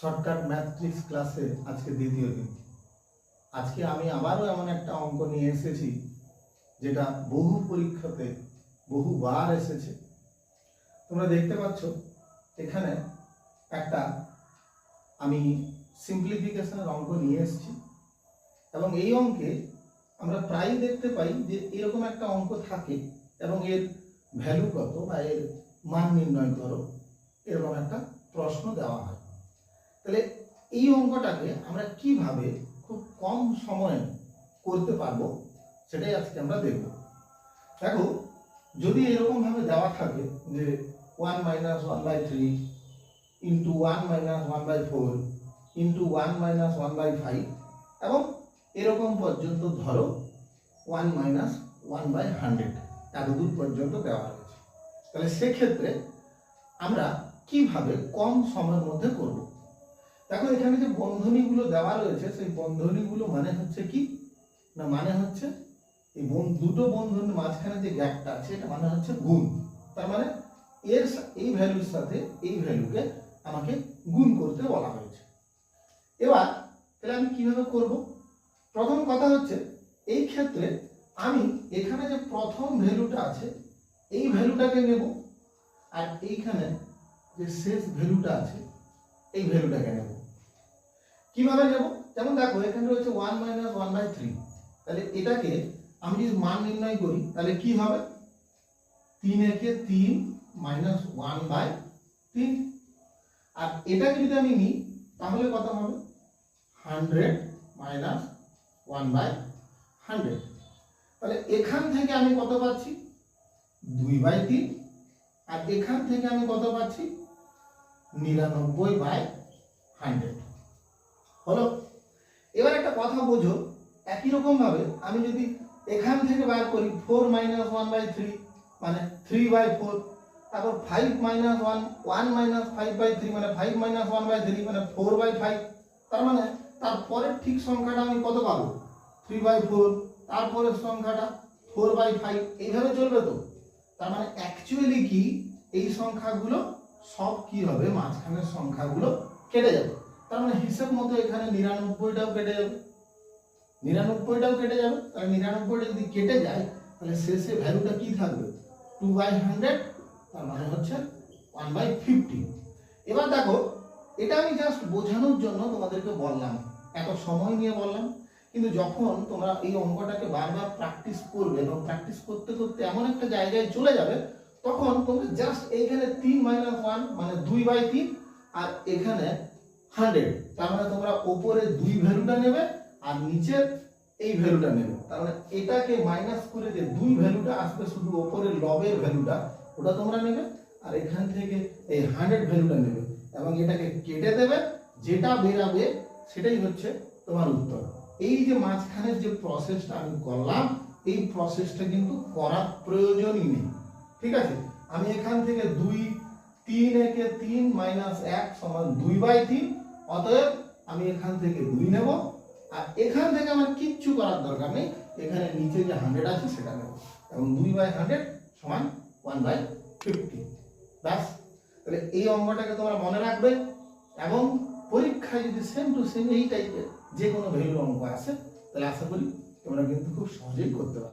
Shortcut math tricks ক্লাসে আজকে দ্বিতীয় দিন। আজকে আমি আবারও এমন একটা অঙ্ক নিয়ে এসেছি যেটা বহু পরীক্ষাতে বহুবার এসেছে। তোমরা দেখতে পাচ্ছ এখানে একটা আমি সিম্পলিফিকেশনের অঙ্ক নিয়ে এসেছি এবং এই অঙ্কে আমরা প্রায়ই দেখতে পাই যে এরকম একটা অঙ্ক থাকে এবং এর ভ্যালু কত বা এর মান নির্ণয় করো এরকম একটা প্রশ্ন দেওয়া হয়। তাহলে এই অঙ্কটাকে আমরা কিভাবে খুব কম সময়ে করতে পারবো সেটাই আজকে আমরা দেখব। দেখো, যদি এরকম ভাবে দেওয়া থাকে যে 1 - 1/3 ইন্টু 1 - 1/4 ইন্টু 1 - 1/5 এবং এরকম পর্যন্ত ধরো 1 - 1/100 এতদূর পর্যন্ত দেওয়া হয়েছে, তাহলে সেক্ষেত্রে আমরা কিভাবে কম সময়ের মধ্যে করব। দেখো, এখানে যে বন্ধনীগুলো দেওয়া রয়েছে সেই বন্ধনীগুলো মানে হচ্ছে কি না, মানে হচ্ছে এই দুটো বন্ধনীর মাঝখানে যে গ্যাপটা আছে এটা মানে হচ্ছে গুণ। তার মানে এর এই ভ্যালুর সাথে এই ভ্যালুকে আমাকে গুণ করতে বলা হয়েছে। এবার তাহলে আমি কিভাবে করব? প্রথম কথা হচ্ছে এই ক্ষেত্রে আমি এখানে যে প্রথম ভ্যালুটা আছে এই ভ্যালুটাকে নেব আর এইখানে যে শেষ ভ্যালুটা আছে এই ভ্যালুটাকে নেব। কিভাবে নেব? যেমন দেখো, এখানে রয়েছে 1 - 1/3, তাহলে এটাকে আমি যদি মান নির্ণয় করি তাহলে কি হবে? 3 একে 3 -1/3, আর এটাকে যদি আমি নিই তাহলে কত হবে? 100 - 1/100। তাহলে এখান থেকে আমি কত পাচ্ছি? 2/3, আর এখান থেকে আমি কত পাচ্ছি? 99/100 হলো। এবার একটা কথা বোঝো, একই রকম ভাবে আমি যদি এখান থেকে বার করি 4 - 1/3 মানে 3/4, তারপর 5 - 1 5/3 মানে 5 - 1/3 মানে 4/5, তার মানে তারপরের ঠিক সংখ্যাটা আমি কত পাবো? 3/4, তারপরের সংখ্যাটা 4/5, এইভাবে চলবে তো। তার মানে অ্যাকচুয়ালি কি এই সংখ্যাগুলো সব কি হবে? মাঝখানের সংখ্যাগুলো কেটে যাবে। তার মানে হিসাব মতো এখানে 99টাও কেটে যাবে, 99টাও কেটে যাবে। তাহলে 99টা যদি কেটে যায় তাহলে শেষে ভ্যালুটা কি থাকবে? 2/100, তার মানে হচ্ছে 1/50। এবার দেখো, এটা আমি জাস্ট বোঝানোর জন্য তোমাদেরকে বললাম, এত সময় নিয়ে বললাম, কিন্তু যখন তোমরা এই অঙ্কটাকে বারবার প্র্যাকটিস করবে এবং প্র্যাকটিস করতে করতে এমন একটা জায়গায় চলে যাবে তখন তোমরা জাস্ট এইখানে 3 - 1 মানে 2/3 আর এখানে 100, তার মানে তোমরা উপরে 2 ভ্যালুটা নেবে আর নিচের এই ভ্যালুটা নেবে। তার মানে এটাকে মাইনাস করে যে 2 ভ্যালুটা আসবে শুধু উপরের লবের ভ্যালুটা ওটা তোমরা নেবে আর এখান থেকে এই 100 ভ্যালুটা নেবে এবং এটাকে কেটে দেবে, যেটা বেরাবে সেটাই হচ্ছে তোমার উত্তর। এই যে মাঝখানের যে প্রসেসটা আমি করলাম এই প্রসেসটা কিন্তু করার প্রয়োজনই নেই, ঠিক আছে? আমি এখান থেকে 3 একে 3 - 1 সমান 2/3, অতএব আমি এখান থেকে 2 নেব আর এখান থেকে আমার কিচ্ছু করার দরকার নেই, এখানে নিচে যে 100 আছে সেটা নেব এবং 2/100 সমান 1/50। ব্যাস, তাহলে এই অঙ্কটাকে তোমরা মনে রাখবে এবং পরীক্ষায় যদি সেম টু সেম এই টাইপের যে কোনো ভ্যালুর অঙ্ক আসে তাহলে আশা করি তোমরা কিন্তু খুব সহজেই করতে পারবে।